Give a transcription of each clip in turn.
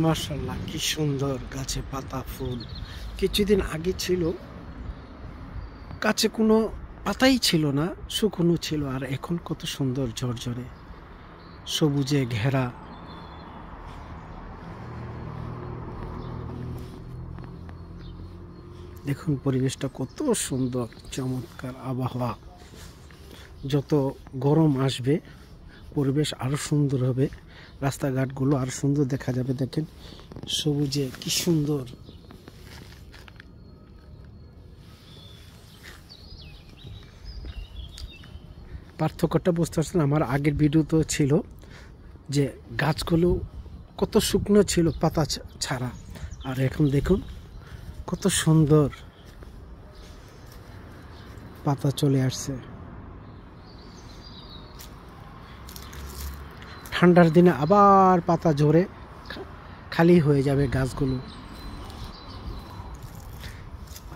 মাশাআল্লাহ, কি সুন্দর গাছে পাতা ফুল। কিছুদিন আগে ছিল গাছে কোনো পাতাই ছিল না, শুকনো ছিল, আর এখন কত সুন্দর ঝরঝরে সবুজে ঘেরা। দেখুন পরিবেশটা কত সুন্দর, চমৎকার আবহাওয়া। যত গরম আসবে পরিবেশ আরো সুন্দর হবে, রাস্তাঘাটগুলো আরো সুন্দর দেখা যাবে। দেখেন সবুজে কি সুন্দর। পার্থক্যটা বুঝতে পারছেন? আমার আগের ভিডিও তো ছিল যে গাছগুলো কত শুকনো ছিল পাতা ছাড়া, আর এখন দেখুন কত সুন্দর পাতা চলে আসছে। ঠান্ডার দিনে আবার পাতা ঝরে খালি হয়ে যাবে গাছগুলো।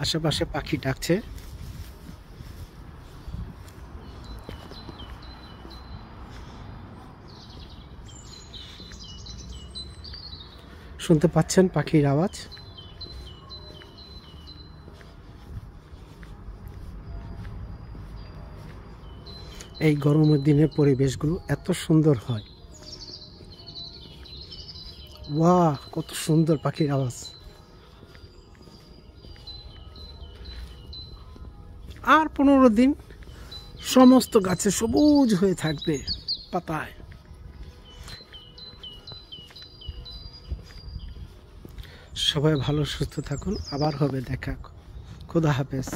আশেপাশে পাখি ডাকছে। শুনতে পাচ্ছেন পাখির আওয়াজ? এই গরমের দিনে পরিবেশগুলো এত সুন্দর হয়। বাহ, কত সুন্দর পাখির আওয়াজ। আর 15 দিন সমস্ত গাছে সবুজ হয়ে থাকবে পাতায়। সবাই ভালো সুস্থ থাকুন, আবার হবে দেখা। খোদা হাফেজ।